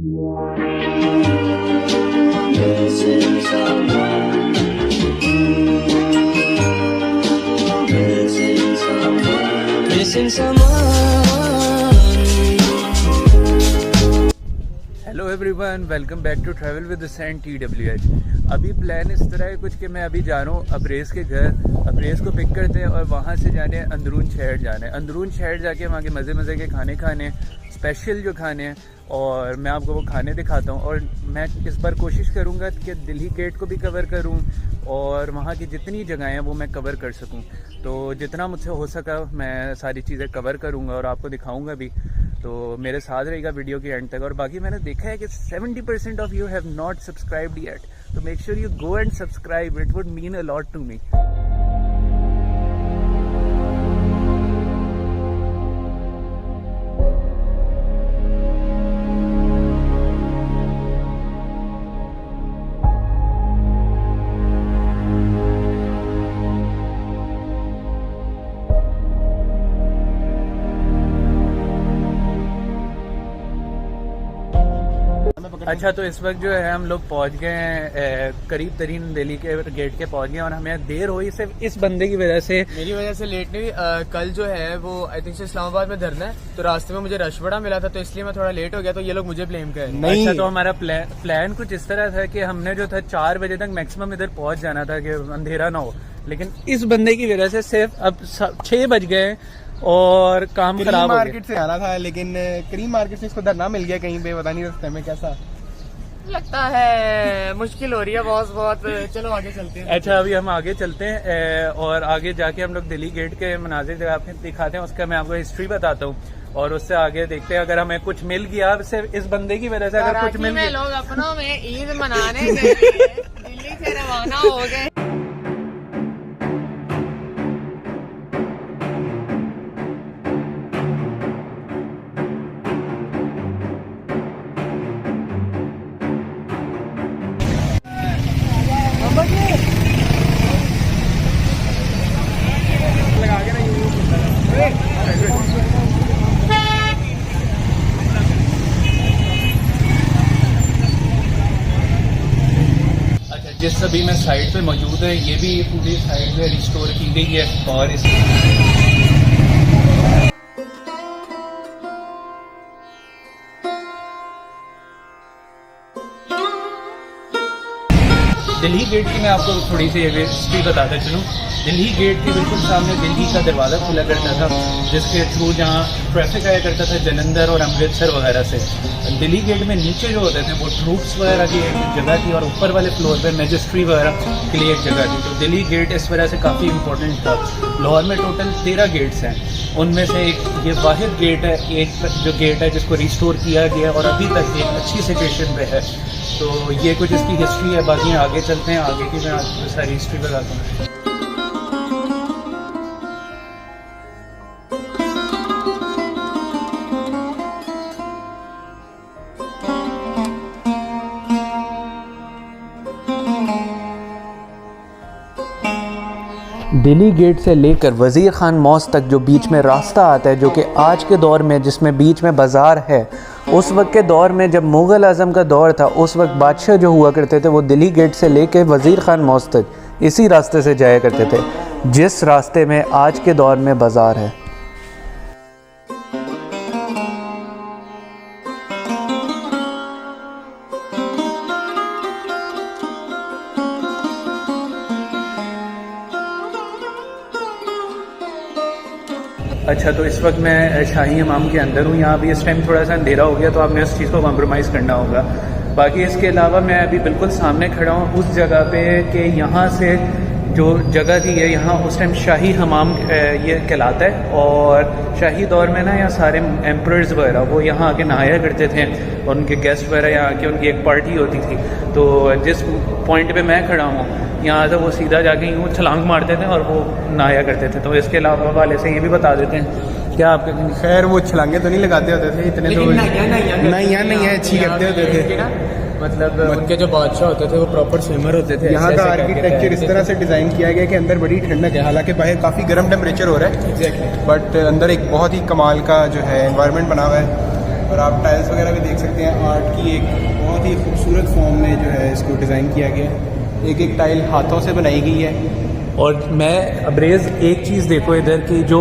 Hello everyone, welcome back to travel with saint TWH। अभी plan इस तरह है कुछ कि मैं अभी जा रहा हूँ अब्रेज़ के घर। अब्रेज़ को पिक करते हैं और वहाँ से जाने अंदरून शहर जाना है। अंदरून शहर जाके वहाँ के मज़े के खाने खाने, स्पेशल जो खाने हैं, और मैं आपको वो खाने दिखाता हूँ। और मैं इस बार कोशिश करूँगा कि दिल्ली गेट को भी कवर करूँ और वहाँ की जितनी जगहें हैं वो मैं कवर कर सकूँ। तो जितना मुझसे हो सका मैं सारी चीज़ें कवर करूँगा और आपको दिखाऊँगा भी। तो मेरे साथ रहेगा वीडियो के एंड तक। और बाकी मैंने देखा है कि 70% of you have not subscribed yet, तो make sure you go and subscribe, it would mean a lot to me. अच्छा, तो इस वक्त जो है हम लोग पहुंच गए हैं करीब तरीन दिल्ली के गेट के पहुंच गए और हमें देर हुई सिर्फ इस बंदे की वजह से। मेरी वजह से लेट नहीं हुई। कल जो है वो आई थिंक से इस्लामाबाद में धरना है, तो रास्ते में मुझे रश बड़ा मिला था, तो इसलिए मैं थोड़ा लेट हो गया। तो ये लोग मुझे ब्लेम कर रहे हैं। अच्छा, तो हमारा प्लान कुछ इस तरह था कि हमने जो था 4 बजे तक मैक्सिमम इधर पहुंच जाना था कि अंधेरा ना हो, लेकिन इस बंदे की वजह से सिर्फ अब 6 बज गए और काम खराब हो गया। मार्केट से आना था, लेकिन करीम मार्केट से इसको धरना मिल गया कहीं पे, पता नहीं रास्ते में कैसा लगता है। मुश्किल हो रही है बहुत। चलो आगे चलते हैं। अच्छा, अभी हम आगे चलते हैं और आगे जाके हम लोग दिल्ली गेट के मनाजिर आपको दिखाते हैं, उसका मैं आपको हिस्ट्री बताता हूँ और उससे आगे देखते हैं अगर हमें कुछ मिल गया। सिर्फ इस बंदे की वजह से अगर कुछ मिल गया। लोग अपनों में ईद मनाने के लिए दिल्ली से रवाना हो गए। जिस अभी मैं साइड पे मौजूद है, ये भी पूरी साइड में रिस्टोर की गई है और इस दिल्ली गेट की मैं आपको थोड़ी सी हिस्ट्री बताता चलूँ। दिल्ली गेट के बिल्कुल सामने दिल्ली का दरवाज़ा खुला करता था, जिसके थ्रू जहाँ ट्रैफिक आया करता था जलंधर और अमृतसर वगैरह से। दिल्ली गेट में नीचे जो होते थे वो ट्रूप्स वगैरह की एक जगह थी और ऊपर वाले फ्लोर पे मैजिस्ट्री वगैरह के लिए एक जगह थी। तो दिल्ली गेट इस वजह से काफ़ी इंपॉर्टेंट था। लाहौर में टोटल 13 गेट्स हैं, उनमें से एक ये वाहिद गेट है, एक जो गेट है जिसको रिस्टोर किया गया और अभी तक एक अच्छी सिचुएशन पे है। तो ये कुछ इसकी हिस्ट्री है। बाकी आगे चलते हैं, आगे की मैं आपको सारी हिस्ट्री बताता हूँ। दिल्ली गेट से लेकर वज़ीर खान मॉस्क तक जो बीच में रास्ता आता है, जो कि आज के दौर में जिसमें बीच में बाज़ार है, उस वक्त के दौर में जब मुग़ल आज़म का दौर था, उस वक्त बादशाह जो हुआ करते थे वो दिल्ली गेट से लेकर वज़ीर खान मॉस्क तक इसी रास्ते से जाया करते थे, जिस रास्ते में आज के दौर में बाज़ार है। अच्छा, तो इस वक्त मैं शाही इमाम के अंदर हूँ। यहाँ भी इस टाइम थोड़ा सा अंधेरा हो गया, तो आपने उस चीज़ को कॉम्प्रोमाइज़ करना होगा। बाकी इसके अलावा मैं अभी बिल्कुल सामने खड़ा हूँ उस जगह पे कि यहाँ से जो जगह थी है, यहाँ उस टाइम शाही हमाम ये कहलाता है। और शाही दौर में ना यहाँ सारे एम्परर्स वगैरह वो यहाँ आके नहाया करते थे और उनके गेस्ट वगैरह यहाँ आके उनकी एक पार्टी होती थी। तो जिस पॉइंट पे मैं खड़ा हूँ यहाँ से वो सीधा जाके यूँ छलांग मारते थे और वो नहाया करते थे। तो इसके अलावा वाले से ये भी बता देते हैं क्या आपके। खैर वो छलांगे तो नहीं लगाते होते थे इतने, तो नहीं है अच्छी करते होते थे। मतलब उनके जो बादशाह होते थे वो प्रॉपर स्विमर होते थे। यहाँ का आर्किटेक्चर इस तरह से डिज़ाइन किया गया कि अंदर बड़ी ठंडक है, हालांकि बाहर काफ़ी गर्म टेम्परेचर हो रहा है, बट अंदर एक बहुत ही कमाल का जो है एनवायरनमेंट बना हुआ है। और आप टाइल्स वगैरह भी देख सकते हैं। आर्ट की एक बहुत ही खूबसूरत फॉर्म में जो है इसको डिज़ाइन किया गया है। एक एक टाइल हाथों से बनाई गई है। और मैं अब्रेज एक चीज़ देखो इधर की, जो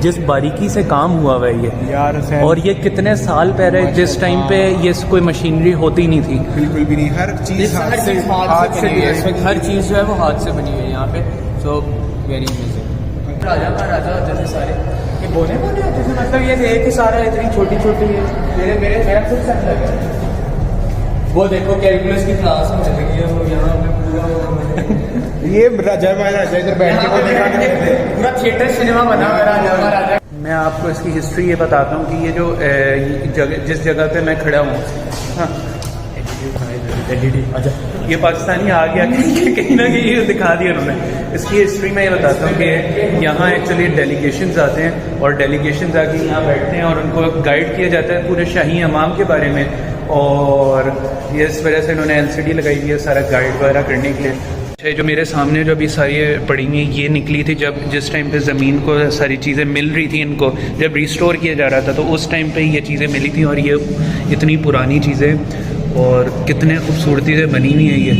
जिस बारीकी से काम हुआ हुआ है ये यार हुसैन, और ये कितने साल पहले जिस टाइम पे ये कोई मशीनरी होती नहीं थी। बिल्कुल भी नहीं, हर चीज़ हाथ से बनी हुई है। हर चीज़ जो है वो हाथ से बनी हुई है यहाँ पे। So very amazing. राजा महाराजा जैसे सारे ये बोने बोने जैसे, मतलब ये देख के सारा इतनी छोटी छोटी है। मेरा खुद सेट लग गया। वो देखो कैलकुलस की क्लास में लगी है वो यहाँ पे पूरा ये राजा महाराजा इधर बैठ के पूरा थिएटर सिनेमा बना हुआ है राजा महाराजा। मैं आपको इसकी हिस्ट्री ये बताता हूँ कि ये जो जगह जिस जगह पे मैं खड़ा हूँ, हाँ, ये पाकिस्तानी आ गया कहीं ना कहीं ये दिखा दिया उन्होंने। इसकी हिस्ट्री में ये बताता हूँ कि यहाँ एक्चुअली डेलीगेशंस आते हैं और डेलीगेशंस आके यहाँ बैठते हैं और उनको गाइड किया जाता है पूरे शाही हमाम के बारे में। और ये इस वजह से इन्होंने LCD लगाई हुई है सारा गाइड वगैरह करने के लिए। जो मेरे सामने जो अभी सारी पड़ी हुई ये निकली थी जब जिस टाइम पे ज़मीन को सारी चीज़ें मिल रही थी, इनको जब रिस्टोर किया जा रहा था तो उस टाइम पे ये चीज़ें मिली थी। और ये इतनी पुरानी चीज़ें और कितने खूबसूरती से बनी हुई है ये।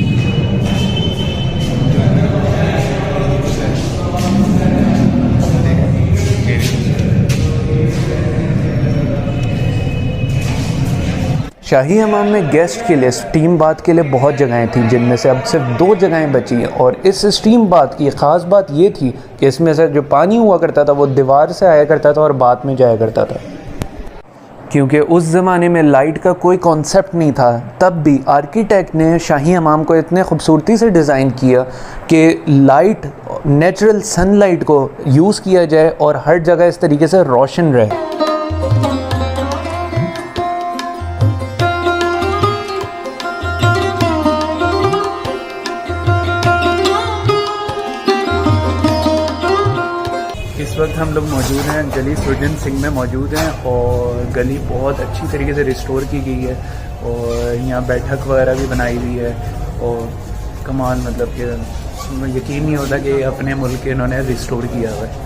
शाही हमाम में गेस्ट के लिए स्टीम बाथ के लिए बहुत जगहें थी, जिनमें से अब सिर्फ 2 जगहें बची हैं। और इस स्टीम बाथ की ख़ास बात ये थी कि इसमें से जो पानी हुआ करता था वो दीवार से आया करता था और बाथ में जाया करता था। क्योंकि उस ज़माने में लाइट का कोई कॉन्सेप्ट नहीं था, तब भी आर्किटेक्ट ने शाही हमाम को इतने खूबसूरती से डिज़ाइन किया कि लाइट, नेचुरल सनलाइट को यूज़ किया जाए और हर जगह इस तरीके से रोशन रहे। इस वक्त हम लोग मौजूद हैं गली सुरजन सिंह में मौजूद हैं और गली बहुत अच्छी तरीके से रिस्टोर की गई है और यहाँ बैठक वगैरह भी बनाई हुई है। और कमाल, मतलब कि यकीन नहीं होता कि अपने मुल्क के इन्होंने रिस्टोर किया हुआ है।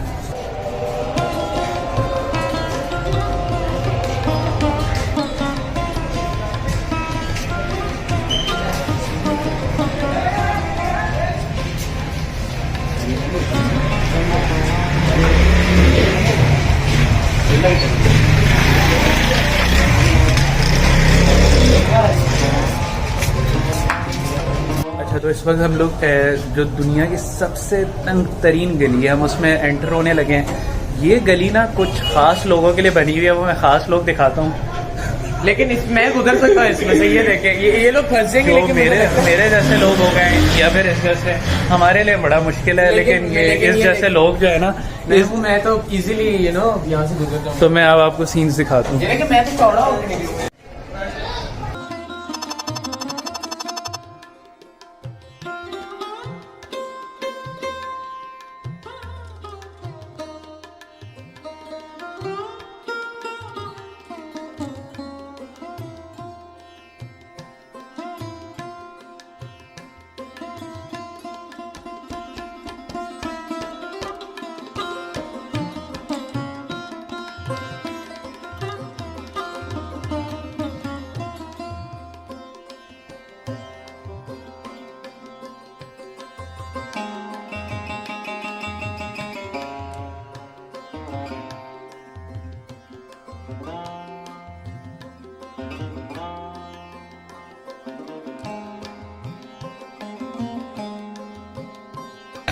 अच्छा, तो इस वक्त हम लोग जो दुनिया की सबसे तंग तरीन गली है हम उसमें एंटर होने लगे हैं। ये गली ना कुछ ख़ास लोगों के लिए बनी हुई है, वो मैं ख़ास लोग दिखाता हूँ। लेकिन मैं गुजर सकता हूँ इसमें से। ये देखें, ये लोग फंसेंगे, लेकिन मेरे जैसे लोग हो गए या फिर इस जैसे हमारे लिए बड़ा मुश्किल है। लेकिन इस जैसे लोग जो है ना, मैं तो इजीली यहाँ से गुजर जाऊँ। तो मैं अब आपको सीन्स दिखाता हूँ। मैं तो चौड़ा होकर निकलूंगा।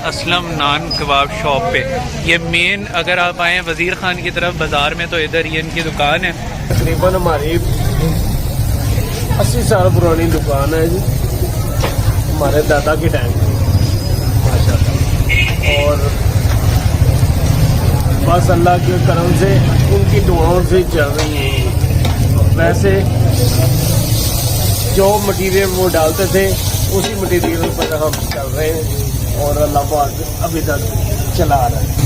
असलम नान कबाब शॉप पे, ये मेन अगर आप आए वज़ीर ख़ान की तरफ बाज़ार में तो इधर ये इनकी दुकान है। तकरीबन हमारी 80 साल पुरानी दुकान है जी, हमारे दादा के टाइम की माशाल्लाह। और बस अल्लाह के करम से उनकी दुआओं से चल रही है। वैसे जो मटेरियल वो डालते थे उसी मटेरियल पर हम चल रहे हैं और अल्लाह पाक अभी तक चला रहा है।